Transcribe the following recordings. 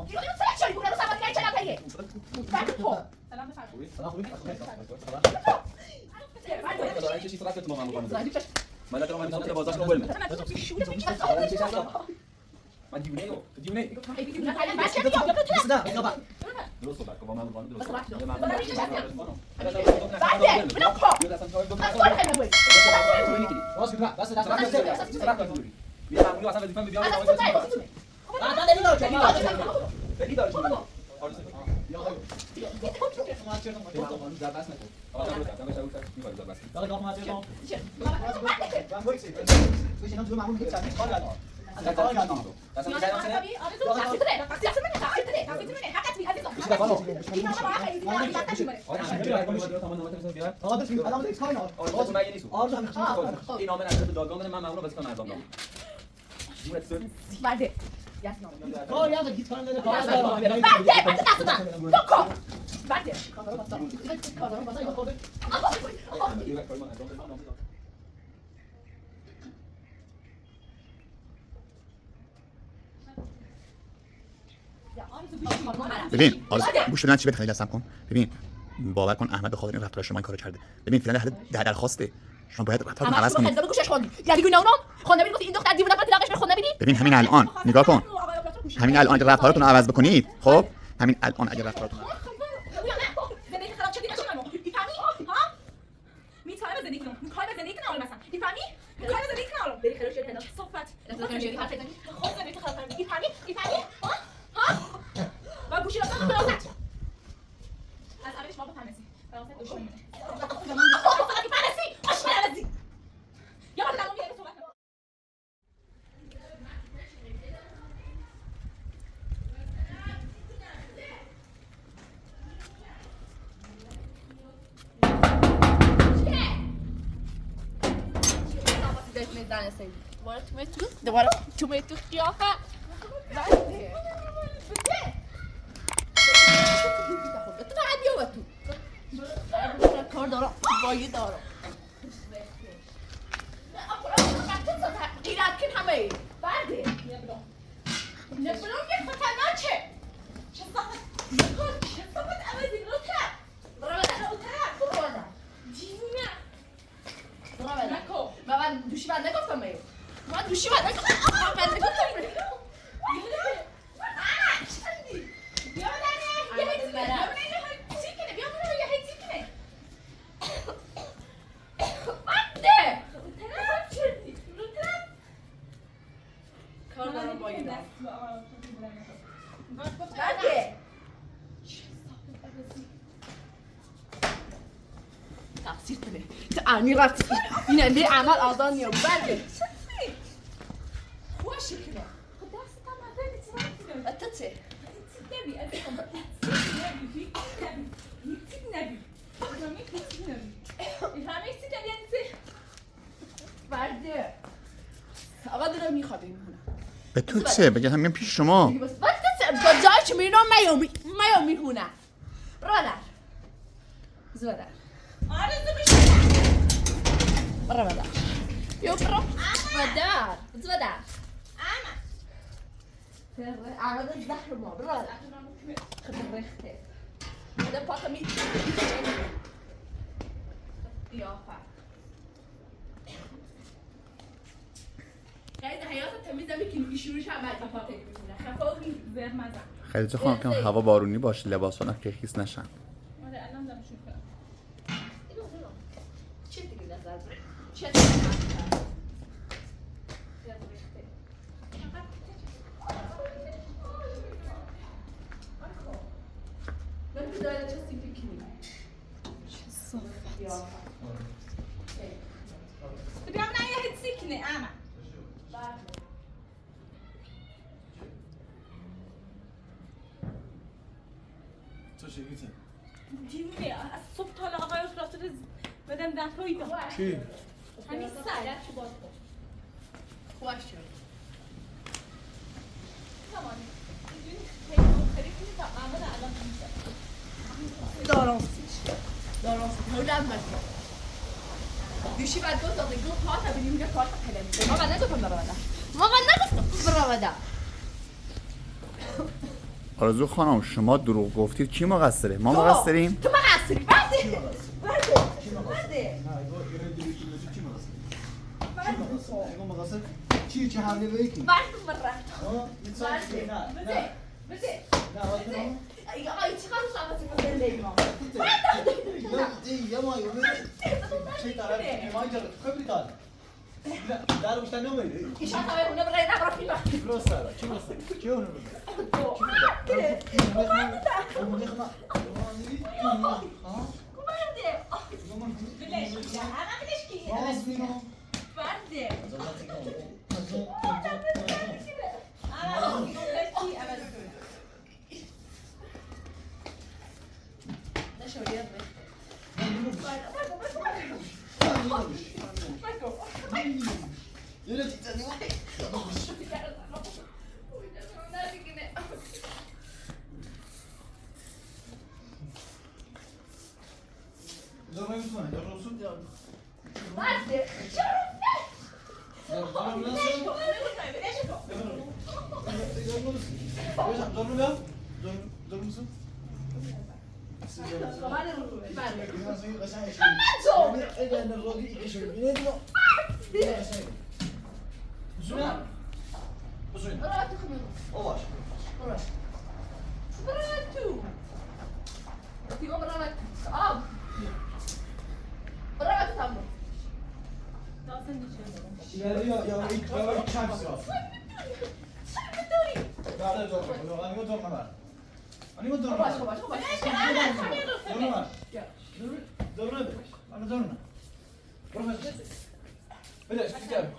دیگه سه چایی بوده رو سواد میای چه نتایه بعد تو سلام بفرمایید سلام خوبی بعد دارن چه چیزی رفت تو ما زدی چش من دارم میذارم تو بازارش رو بولم من دیونه درست صحبت کن با من درست بعد کار یاد گیتار نده کار ببین آرزو گوش بدن چی بهت خیلی قسم کن. ببین باور کن احمد به خاطر این رفتار شما این کارو کرده. ببین فعلا در درخواسته شما باید رفتارتون عوض کنید. همش گوشش خوندی یعنی گونا اونم خود نبینی گفتی این دختر دیوونه است طلاقش خود نبینی ببین همین الان نگاه کن، همین الان اگه رفتارتون رو عوض بکنید، خب همین الان اگه رفتارتون زندگی خراب شدی نشه منو میفهمی ها میتونه به زندگی کنم میخوای به زندگی کنم مثلا میفهمی میخوای به زندگی کنم بری خیلی شده صحبت خود زندگی خراب کردی میفهمی ها و گوشی راست براست از اولش ما بفهمسی براست دشمنی میفهمسی آشکارا یا ما تمام میاد صحبت دوباره تو قیافه تو فقط بیا تو کار دارم بایی دارم ایراد کن همه بعده نبلون یه خطرناکه چه صفت عوضی لطف برو دیوونه من دوشی بند نگفتم میو من دوشی بند نگفتم بند نگفتم تقصیر کنه تو امیر رفتی این امیر عمل آزان نیام برده خوشی کنه خود دست کم نده بیتی اتته نبی اتکم نبی برده آقا دارم میخوابیم هونه به تو چه؟ بگه همین پیش شما با جای چه میرونم میام میهونه برادر زودر آرزو بشه برادر یو برو برادر زودر احمد زهر ما برادر خب رخته ده پاکا می قیافه قید حیات تمیز نمیکنی ایشونش هم بعد پاکا میکنه خفاقی زهر مزن خیلی خواهم که هوا بارونی باشه لباسا که خیس نشن. آره الان دارم شروع کنم چه دیگه نظر بره چه دیگه ببینم نه یه حسی کنه اما تو چی میگی؟ دیونه از صبح تا آقای راسته بدم دفعی دو کی؟ همین سر چه باز کن خوش شد تمام دارم هولم مکن دوشی بعد گفت داده گفت پاتا بینیم میگه پاتا کلم ما بعد نگفتم برادر ما بعد نگفتم برادر آرزو خانم شما دروغ گفتید کی مقصره؟ ما مقصریم؟ تو مقصری برده چی چه حمله به یکی؟ برده برده نه بده نه آقای چی خواهد شما سیما زنده ما یه ماه چه طرف ما اینجا خبری داره در بیشتر نمیده ایشان تا به اونه بغیر نبرا فیلم درست داره چی درسته کی اونو گره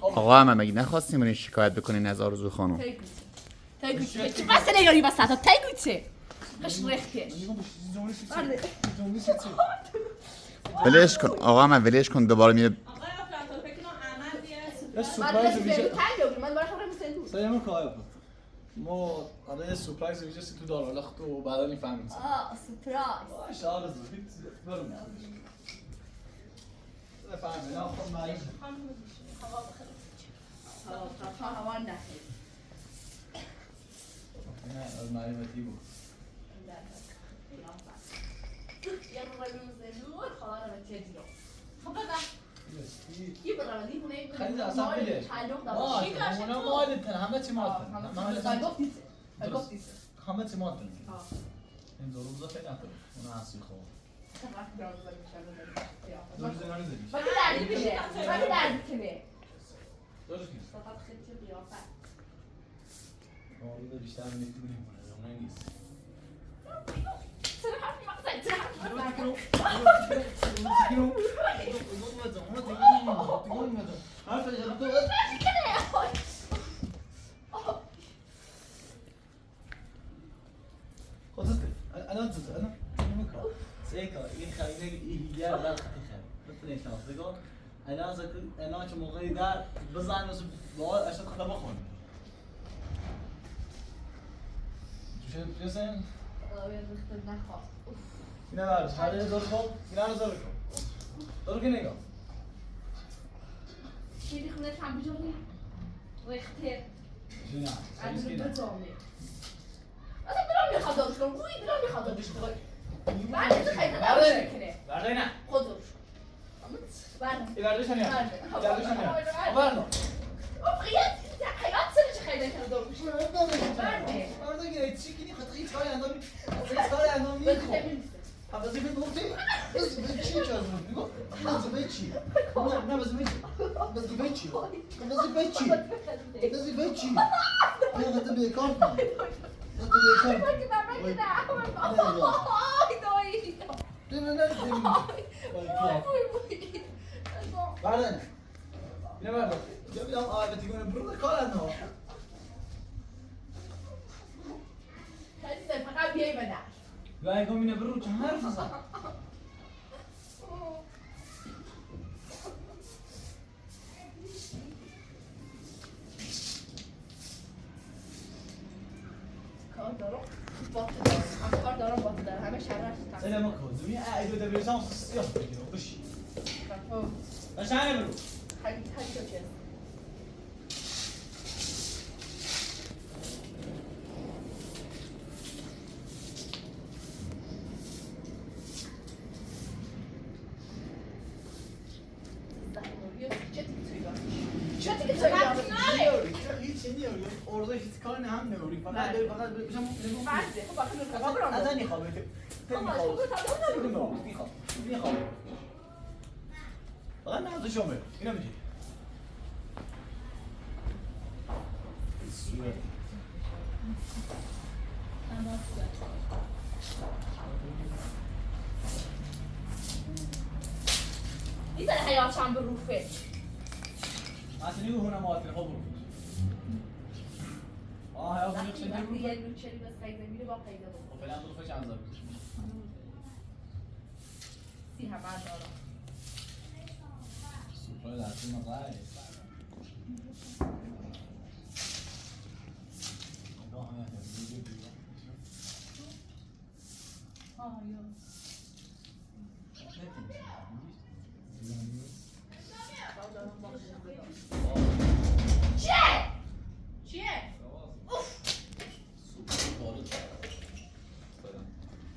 آقا همه مگه نخواستیم برین شکایت بکنین از آرزو خانم؟ چه قصه نگاری بس تا تگو چه قش رخته ولش کن آقا همه ولش کن دوباره میره سلام کار ما الان سورپرایز ویژه تو دارم ولی تو بعدا میفهمید سورپرایز آرزو برم فهمید نه خب معلوم هوا نه نه از معلوماتی بود یه رو نور خواهر و تجربه خب بقى يبقى دي هناك خلينا اصلا بده اونا مالتن همه چی مالتن همه چی مالتن این دو روزا فکر نکنم اونا هستی خوب دو روزا نمیزدی ما دردی بشه ما دردی کنه درست نیست فقط خیلی قیافت روزا بیشتر میتونیم اون نیست چرا حرفی مقصد چرا حرفی انا چه موقعی در بزن واسه باید اشتاد خدا بخون جوشه اینا برش هر یه دور کن اینا رو دور کن دور که نگاه خیلی خونه هم بیجوری ریخته نه از رو بزامه اصلا برام میخواد دارش کنم روی برام میخواد دارش کنم بعد تو خیلی نباشه کنه برده نه خود دارش برده ای بردهش نیا بردهش نیا برده خیلی حیات سرش خیلی کنه دارش برده برده گیره چی کنی خود خیلی کاری اندامی خیلی کاری اندامی هم بزی به گفتی بزی به چی چه از اون بگو بزی به چی نه بزی به چی بزی به چی بزی به چی بزی به چی نه خود بیکار کن خود بیکار بعدين يا بعد جاب لهم بتقول برو كل انه هذا فقط بیای بدن لا يقوم من برو كم عارف صح کار دارم باطل دارم هم کار دارم باطل دارم همه شرش سلامك هو زمي قاعد وده بيرسم صيام كده وش ايش عامل حاجه تو چه الان هم نوری فقط داری فقط بشم مرده خب باید نور کباب از این خوابه که میخوام فقط نازو شما اینا میگی این حیاتم به روفه اصلا نیو هنا موافق خب حیات وقتی نیو وقتی یه لوچری بس قیمه میره با پیدا بکن فعلا تو خوش عذاب سی هم بردارم سوپر دستی مقای چیه؟ اوف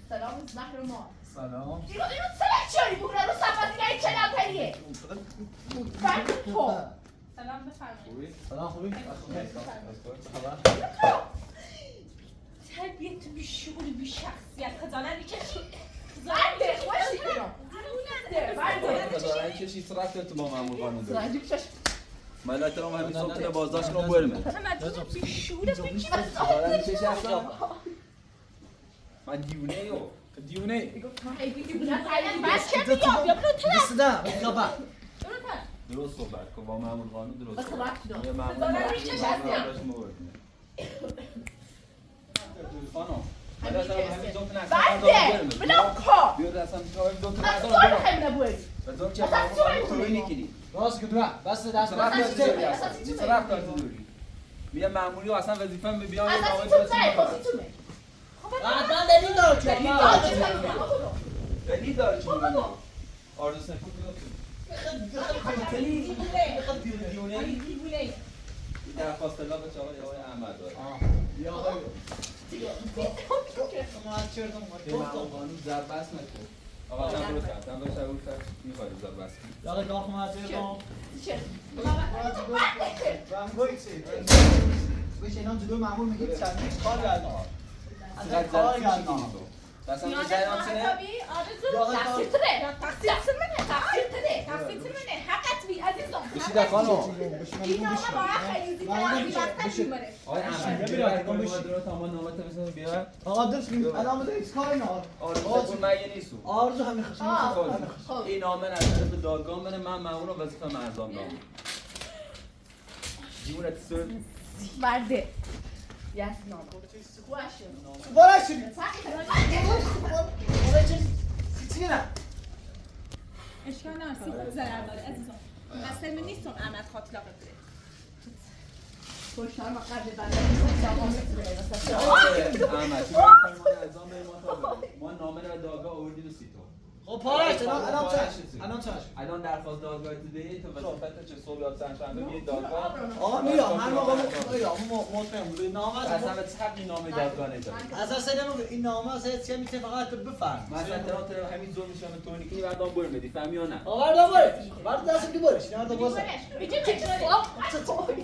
سلام زهر ما سلام اینو سلکشنی بگره رو صفحه دیگه این چه نپریه فرد تو سلام بفرمایید سلام خوبی؟ تربیت بیشعور بیشخصیت خجالتی که برده خوشی کنم خدای که چیز رفت تو با مامور خانم داره زنجیب شش من احترام همین صبح تو بازداشت رو برمه تمدن بیشعورت به کی بس خدای چه هستم من دیونه بس که بیام یا برو طرف دستدا بابا برو طرف درست صحبت کن با مامور خانم درست بس رفت دار یه مامور دارم این چه خانم من احترام همین صبح نه برده بلام کا بیاد اصلا دو تا از نظر تو برم خیلی نبود بدون چه مامور خانم تو اینی راست که تو بس دست چه رفت داری میگه ماموری اصلا وظیفه‌م به بیان از این تو نه خواستی تو نه بعدا دلیل داره که دلیل داره چی میگه آرزو سفید دیونه درخواست طلاق آقای احمد داره یا آقای ما چرتم یه مامور قانون ضربس نکن آقا تن برو تن برو شروع کرد میخواد ضربس کنی یا داخل ما چرتم چه بشه نام جلو معمول میگید چند کار کردن چقدر کار ضربس کردن می‌کنی دستم به جای نام سنه تقصیر تره تقصیر منه حقت بی عزیزم بشید خانم این آقا با خیلی زیبا میبره آقای احمد ببینید کن بشید تا ما نامت مثلا بیار آقا دست الان بده ایش کار نه آرزو مگه نیستو آرزو همین خشم این نامه از طرف دادگاه منه من مامور وظیفه من انجام دادم جونت سر برده یس نام خواشو بالا شدی چی نه اشکال نداره ضرر داره عزیزم قصد من نیستم احمد خاطر بده خوشحال ما قبل بنده احمد ما نامه رو دادگاه آوردیم سیتو خب پارش الان چش الان درخواست دادگاه دیدی تو وظیفت چه صبح یا چهارشنبه میای دادگاه آقا میام هر موقع میام مطمئن بود نامه اصلا به حقی نامه دادگاه نداری از اصلا این نامه از چه میشه فقط بفهم مثلا تو همین زور میشم تو نیکی بعد اون برم بدی فهمی یا نه آقا برد دست دیوارش نه دو باشه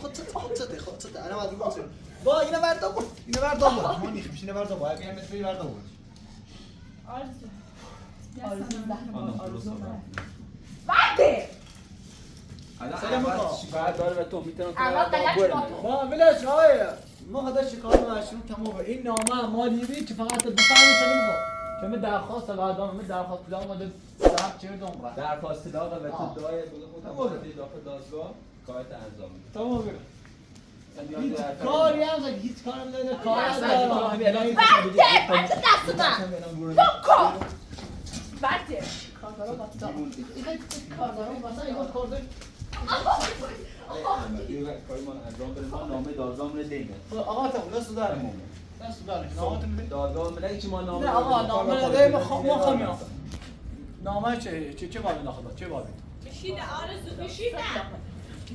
خود انا ما دیگه با اینا برد ما نیخ اینا برد با میام میتونی برد بعده الان بعد داره و تو میتونم با بلاش آقای ما خدا شکار مشروع تمام این نامه ما دیدی که فقط بفهمی سلیم با چون درخواست بعدام من درخواست پلان اومده صاحب چه دوم را درخواست داغ و تو دعای خودت داخل دادگاه کارت انجام میدی تمام کاری هم هیچ کارم نمیده کار بعده دست من کار بعده کاردارو واسه کاردارو واسه کار کاری ما انجام بدیم ما نامه دادگاه من دیگه آقا تو دست دارم دست دارم نامه تو دادگاه من چی ما نامه نه آقا نامه دادم ما نامه چه بابی داخل چه بابی بشینه آرزو بشینه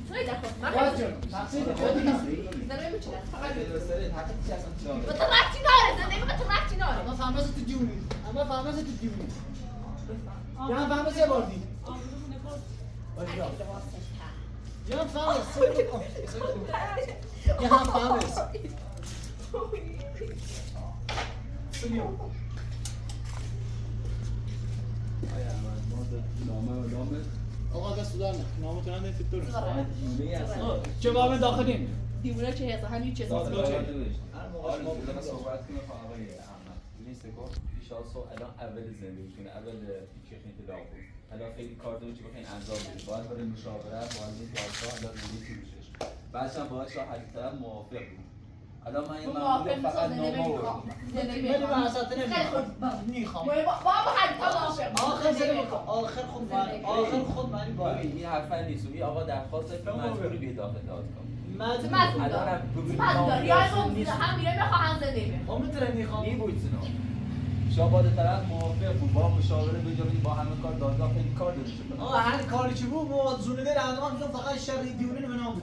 توی داخل واجب تقصیر خودی زنده میچینه حقیقت با تو رفتی ناره زندگی با تو رفتی ناره اما فهمت تو دیونی یا هم فهمت یه بار دید یا هم فهمت سمیو آیا احمد ما نامه آقا دست دار نامتون هم نفید درست دیونه هستن جواب داخلیم دیوونه چه هست همین چه دادگاه چه؟ نوشت. هر موقع آره شما دیگه بگید. صحبت کنه خب آقای احمد نیست گفت ایشالا صبح الان اول زندگیتونه اول چیخین که داغ بود الان خیلی کار داریم چی بخواین انجام بدید باید برای مشاورت باید این دادگاه الان روی توشش بعدش هم باید شاه حقیقی طرف موافق بود الان من این ممنون فقط نامه آوردم ولی من حضرت نمیخوام آخر خود معنی باید ببین این حرفا نیست و این آقا درخواست مجبوری بیاد داخل دادگاه مجبور الان هم ببین خب میتونه میخوام این بود سنا شاباد طرف موافق بود با مشاوره بجامید با همه کار دادگاه خیلی کار داره شد آقا هر کاری چی بود ما زونه دل اندام میگم فقط شر دیونه به نام بود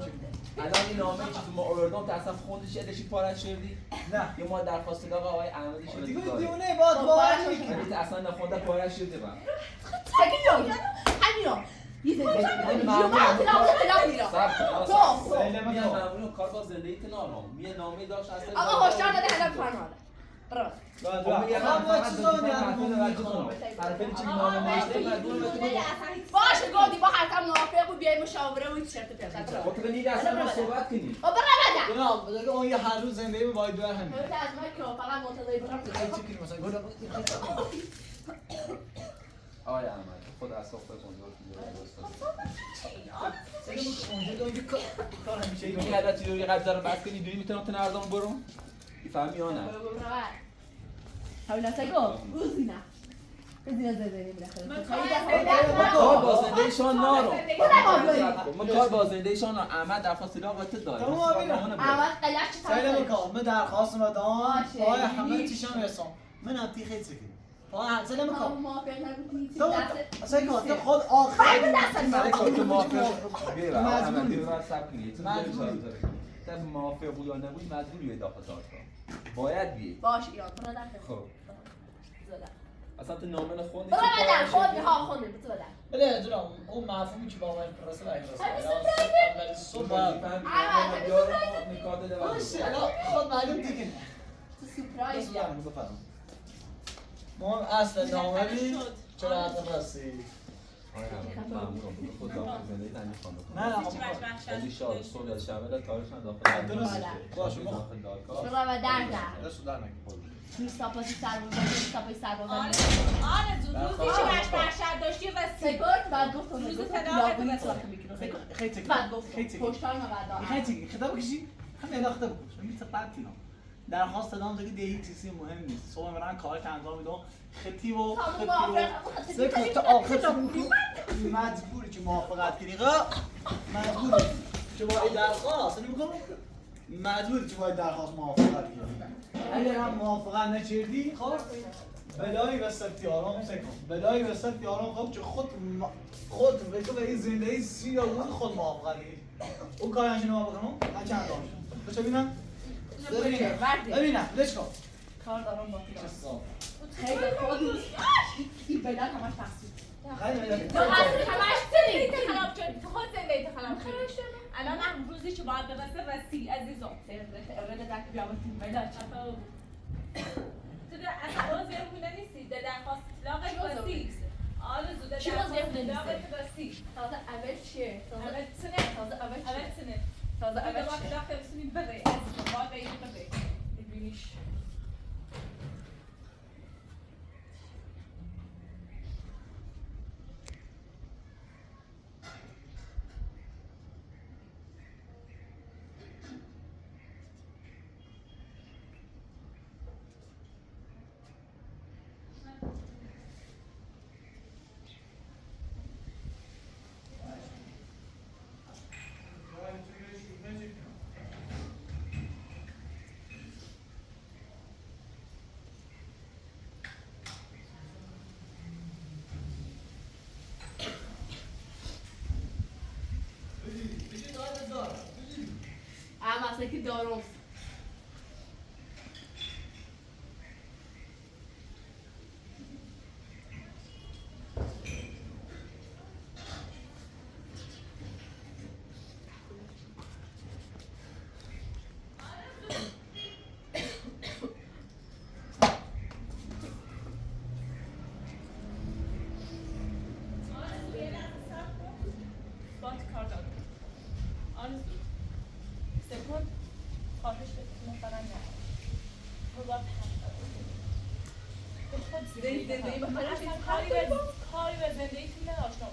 الان این نامه چیزی ما آوردم تا اصلا خوندش ادشی پارت شدی نه یه ما درخواست دادم آقای احمدی شده دیگه داره دیونه باید باور میکنه ولی اصلا نخونده پارت شده من میان ممنون کار با زندگی نارم میه نامه داشت اصلا آقا هشدار داده هدف فرمان برو حرفی چی نامه نوشته باشه گودی با حرکم موافق بود بیای مشاوره و چرت و پرت خب تو دیگه اصلا صحبت کنی برو بده جناب دیگه اون یه هر روز زندگی باید دور همین تو از من که فقط منتظر برم چی کنیم مثلا گفتم آقای احمد خود اصلا خود کنترل اونجا اونجا کار همیشه این عادت رو یه قدر رو بس کنی دوری میتونم تو نردام برو میفهمی یا نه حالا سگو روزینا روزینا زنده کار با زندگیشان نارو من کار با زندگیشان نارو احمد درخواست لاغت داره احمد قلش سلام کام من درخواست دادم باشه. پای همه چیشم رسام من هم تی خیلی سکی پای سلام کام موافق نبودی تو اصلا کار تو خود آخر تو موافق بیا احمد مجبوری. دیگه باید صبر کنی تو مجبوری. تا موافق بود یا نبود مجبوری به داخل دادگاه باید بیای باش ایران برو در خب اصلا تو نامه خوندی برو بدن خود ها خونده تو بدن بله جناب اون مفهومی که با من پرسه لایق اول صبح باشه الان خود معلوم دیگه تو سورپرایز دست دارم بفرم ما اصل نامه بی چرا حتی رسی نه نه ولی شاد صلح شامل تاریخ داخل درست باشه ما داخل دادگاه برو و در درست در نکن میستاپاسی سربازی سربازی آرزو روزی که باش برشد داشتی و سکوت بعد گفت روز گفت صدا لاغونی بده. سراخ میکنه خیلی تکی بعد گفت خیلی تکی پشتان و بعد خیلی خطاب کشی همین انداخته بود میشه قطعی درخواست دادم دیگه دیگه چیزی مهم نیست صبح میرن کار انجام میدم خطی و سکوت تا آخر مجبوری که موافقت کنی مجبوری که با این درخواست نمیکنم مجبوری که با این درخواست موافقت کنی اگر هم موافقت نکردی خب بلایی وسط یارم سکم بلایی وسط یارم خب که خود به تو به این زندگی سیاه بود خود موافقت کنی اون کار انجام ما بکنم من چند داشتم بچه ببینم ببینم لش کن کار دارم با تو چه خیلی خودی این بدن همش تقصیر خیلی تو اصلا همش زندگی خراب شد تو خود زندگی خراب شد الان هم روزی که باید برسه رسی عزیزم اورده در که بیامد این بدن تو اصلا روز یه خونه نیستی ده درخواست لاغت رسی آرزو ده چی باز یه درخواست خونه لاغت نیستی؟ رسی تازه اول چیه؟ اول سنه تازه اول اول چیه؟ سنه تازه اول اول چیه؟ وقت بسونی بره عزیزم باید بگی بره ببینیش اما اصلا که دارم زندگی با من اصلا کاری به زندگیتون نداشتم.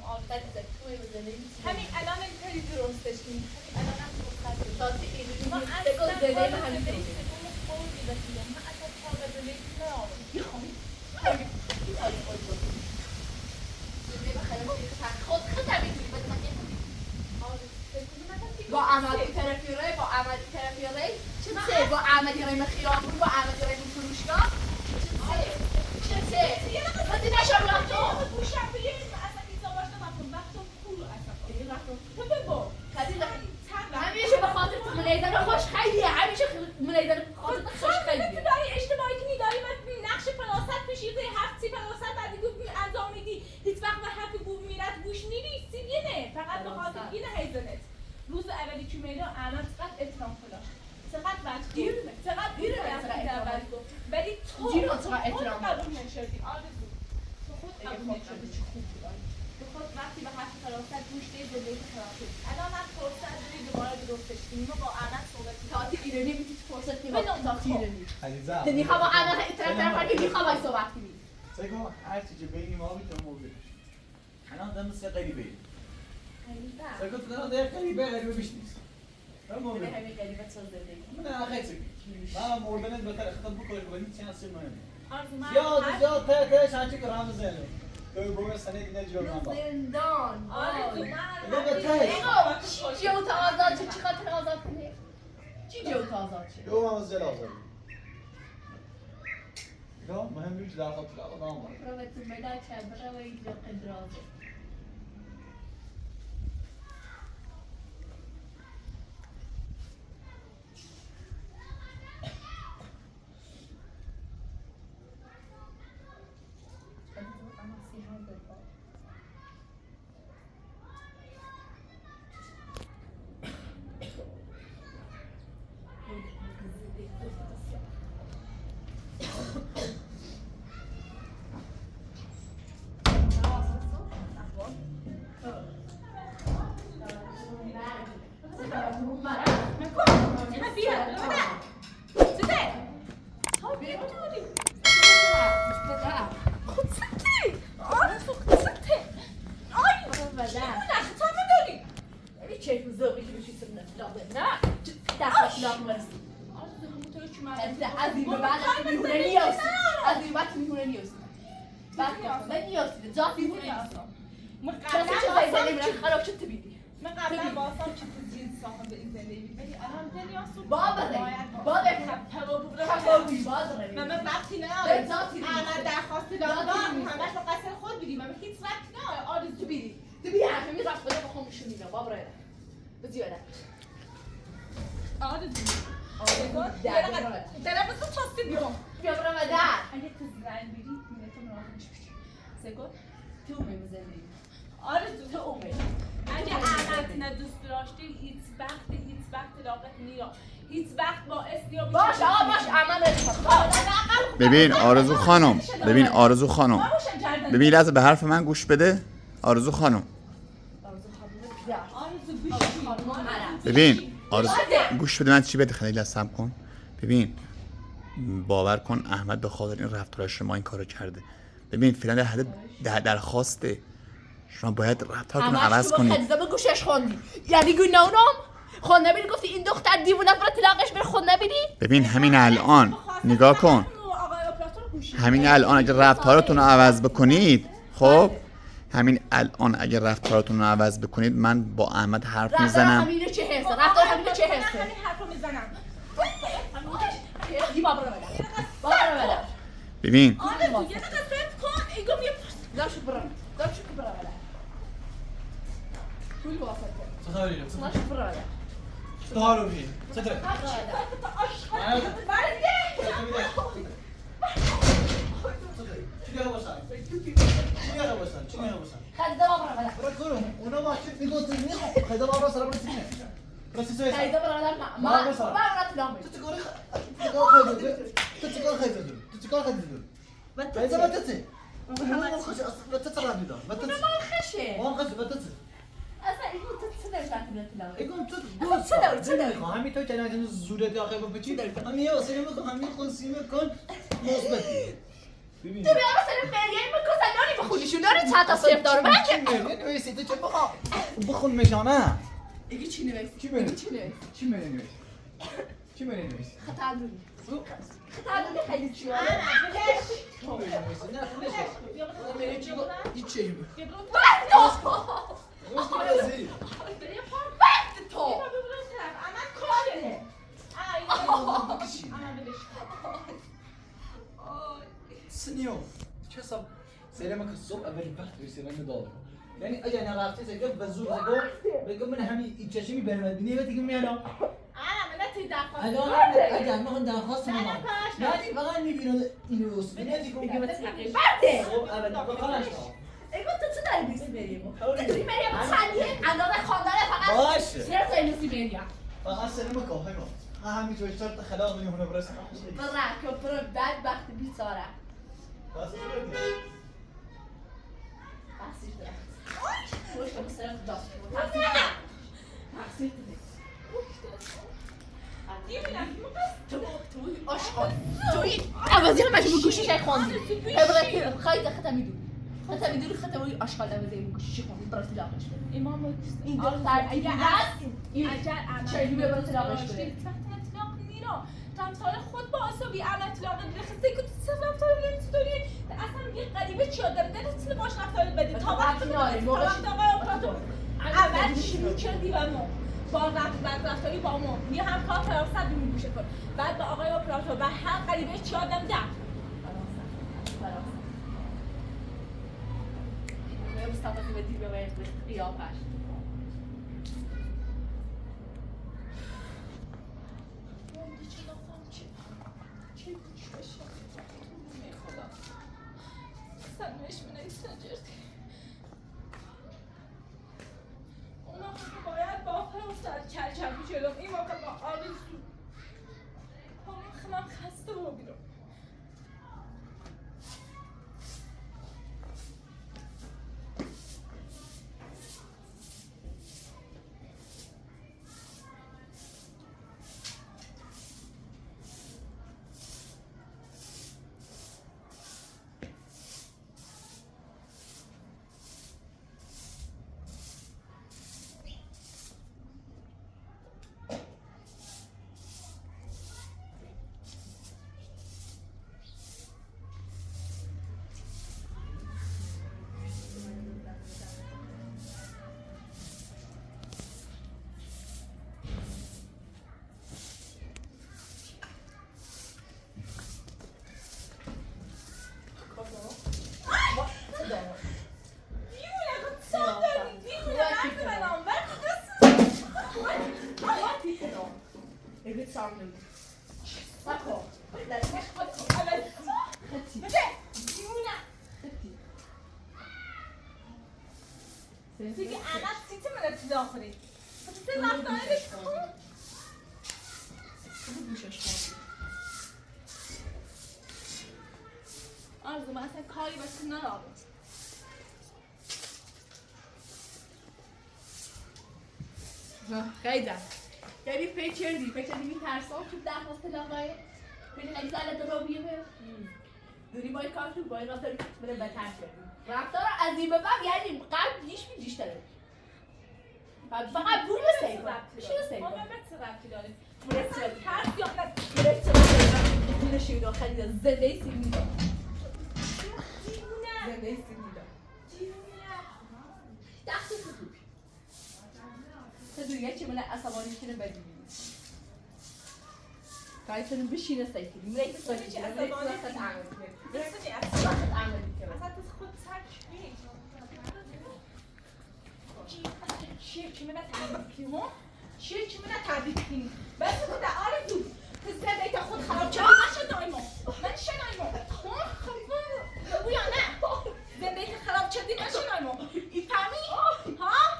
همین الان اینطوری درستش کنید. همین الان هم فرصت داریم. ما اصلا کار به زندگیتون خوردی بسیدم. من اصلا کار به زندگیتون نداشتم. با عملی ترافیوری چه با عملی ریم خیابون با عملی ریم فروشگاه چه من دیگه نشم تو گوشم بگیرید اصلا اینجا باشتم وقتم پول اصلا تو بگو همیشه به خاطر منیزن خوش خیلیه همیشه منیزن خاطر خوش خیلیه تو داری اشتباهی که میداری من نقش پناست پیشیده هفتی پناست بعدی گفت انجام میدی هیچ وقت به حرف گوش میرد گوش میریسی نه فقط به خاطر اینه هیزنت روز اولی که میدم انا چقدر احترام داشت چقدر وقتی چقدر ولی تو چقدر احترام قبول نشدی آرزو تو خود قبول نشدی چه خوب بودی تو خود وقتی به حرف فراست گوش دهی زندگی خراب شد الان من فرصت داری دوباره درستش کنیم ما با انا صحبت تاتی ایرانی میتونی فرصت کنی تاتی ایرانی علیزا نمیخوام با انا طرف که میخوام باید صحبت کنی سگو هر چیزی بینی ما بیتون موضوع انا دم سه غریبه سگو تو ده غریبه بیش نیست همین غریبه چه زندگی من خیلی ما مردن بهتر خطاب بکنم ولی چند سال مهمه آرزو من زیاد ته شانچی کرام زنه تو بگو سنه دیگه جور من با زندان آرزو اینو به ته چی جو تا آزاد چه خاطر آزاد کنی چی جو تا آزاد چه جو ما زل آزاد جو مهم نیست در خاطر آدم برو تو میدان چه برو اینجا قدرازه من قبلا واسم چی تو جنس ساختم به این زندگی ولی الان دنیا سو من وقتی ندارم انا درخواست دادم همش با قصر خود بیدیم من هیچ وقت نه آرزو بیدی تو بیا همین رفت بده بخوام میشونی نه بابا بزیاده آرزو درم بس چاستی بیام بیا برو در اگه تو زن بیدی میره تو مراقبش بشی سگو تو میزنی آرزو تو اومه اگه احمد نه دوست داشتی هیچ وقت لاقت نیا هیچ وقت باعث نیا باش آقا باش عمل ببین آرزو خانم ببین لحظه به حرف من گوش بده آرزو خانم ببین آرزو گوش بده من چی بده خیلی لحظه کن ببین باور کن احمد به خاطر این رفتار شما این کارو کرده ببین فعلا در حد درخواسته شما باید رفتارتون رو عوض کنید خدیزه به گوشش خوندی یعنی گناونم خود نبیدی گفتی این دختر دیوونه برای طلاقش بره خود نبیدی ببین همین الان نگاه کن همین الان اگه رفتارتون رو عوض بکنید خب همین الان اگه رفتارتون رو عوض بکنید من با احمد حرف میزنم همینه چه حسه رفتار همینه چه حسه همین حرفو میزنم بابا رو بده ببین آرزو یه دقیقه فکر کن ایگو میگه داشت برو بده پول واسطه تخيل داشت برو بده تهارو فيه صدق خدیزه بابا رو بده خدیزه برو بده ما برو طلاق اصلا اینو تو داری همین تو که نجن زوره داخل بچی همین واسه میگم همین کنسیم کن مثبتی ببین تو بیا مثلا فریه میکنن نانی بخونیشون داره چند تا صرف داره من که نویسی تو چه بخون مجانه دیگه چی نویسی؟ چی بنویسی؟ چی نویسی؟ چی بنویسی؟ چی بنویسی؟ خطرناکی خطرناکی خیلی چیه؟ نه فلش چی هیچ چی بند تو سنیو چه صبح سلامك الصبح اول بحث بيصير دار يعني اجي انا رافته زي بزور زي بقول من همي يتشمي بالمدينه بتيجي من هنا اجي ما عندنا خاص ما نادي بقى نبينو يوس بناديكم كيف تسمعين برده ابدا بقاش ایگو تو چه داری بیسی مریم؟ میتونی مریم چندیه اندازه خواندن فقط باشه. صرف اینوسی مریم فقط سلامك اهو هيك همي جو اشترط خلاص من هنا برسم برا کفر بدبخت بیچاره بس بحثیش دارم خوش کنم صرف داست تقصیر توی آشقال توی عوضی هم مجموع گوشیش های خوندی هبرتی خیلی خطا میدونی خطا وی آشقال عوضی هم گوشیش خوندی برای تلاقش بده این دختر اگه هست این چایی بیا برای تلاقش بده رفتار خود با آسابی عمل طلاق رخصه که تو رفتار نمیتونی اصلا یه غریبه چیا داره دلت باش رفتار بدی تا وقتی اول شروع کردی و ما با رفتاری با ما یه همکار فراست میگوشه کن بعد با آقای اپراتور و هر غریبه چی آدم ده مصطفی بدی به باید قیافش باید با فرصت چرچپی جلوم این موقع با آرزو من خسته و بیرون دیگه عقب سیت من داخلی سیت رفتارش کن آرزو من اصلا کاری بسید ندارم خیلی یعنی فکر کردی میترسم تو درخواست طلاقه ببین اگه زالت رو بیه دوری باید کار تو باید رفتار بره بتر کردیم رفتار از این به بعد یعنی قلب دیش داره فقط بور بسید چی بسید؟ ما به چه ربطی داره؟ ترس یا نه نشید آخری زنده سیمی دار زنده سیمی دار دختی تو توی تا دنیا چه من عصبانی کنه بدی کایتون بشینه سایتی میره که سایتی چه عصبانی اصلا تو خود تکبی چیه که منه تبریک ها؟ چیه که منه تبریک کنی؟ بس تو در آرزو تو زندگی خود خراب چرا نشد نایما من چه نایما؟ خب یا نه؟ زندگی خراب چردی نشد نایما ایفهمی؟ ها؟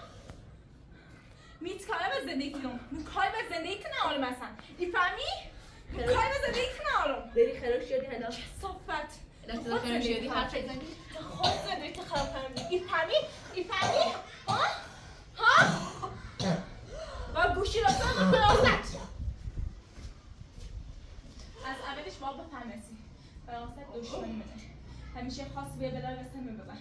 میتکاره به زندگی کنم میکاره به زندگی کنه آرم اصلا ایفهمی؟ میکاره به زندگی کنه آرم داری خراب شدی هلا صفت خراب شدی هر چیزی خود زندگی خراب کردی ایفهمی؟ ها؟ ها؟ و گوشی را کنم فراست از اولش باید بفهمسی فراست دشمنی منه همیشه خاص بیا بلای بسته میبزن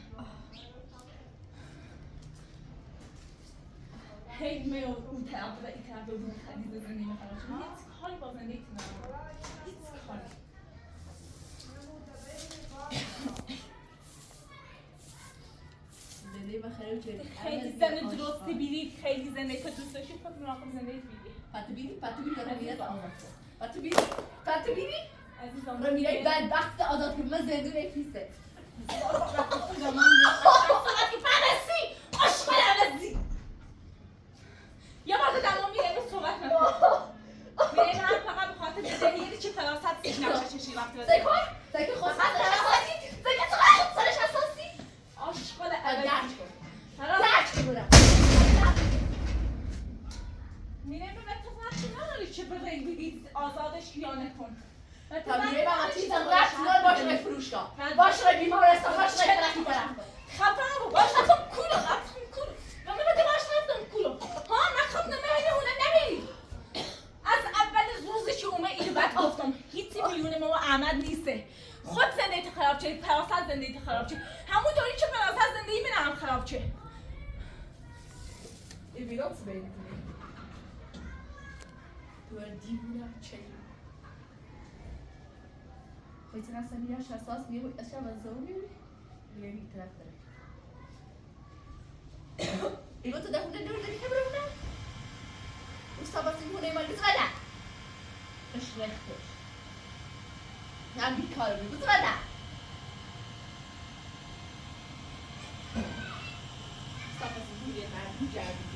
هی می اون طرف و این طرف رو خدید زندگی میخواد چون هیچ کاری با زندگی ندارم هیچ کاری زندگی بخیر و چه خیلی زن درست بیرید خیلی زندگی که دوست داشتید خود مراقب زندگی بیرید پاتو بیری رمیرت آزاد پاتو بیری عزیزم رمیرای بدبخت آزاد که من زندون ایفیسه یه بار دمام میره امروز صحبت نکن میره من فقط بخاطر بدهیری که فراست سیش نقشه چشی وقتی بزنی سیکون خود سرش اساسی آشقال درک عوضی کن درک کنم میره به تو وقتی نداری چه بغیر بگید آزادش یا نکن تا میره من چیز رفت نار باشه به فروشگاه باشه بیمارستان باشه ترقی برم خفن رو باش نتون کولو رفتم کولو من بده باش رفتم کولو ها من خب نمیده اونه نمیری از اول روزی که اومه اینو بعد گفتم هیچی میونه ما احمد نیسته خود زندگی خراب چه پراست زندگی خراب چه همونطوری که پراست زندگی من هم خراب چه ایویدانس بین تو دیوونه چه خیلی نسل میره شاساس میره اشیا وزون میره لیلی طرف داره ایگو تو دهونه دور داری که برونه استابا سیمونه مال بزرده اش رختش هم بیکار بود بزرده استابا سیمونه مرد جرد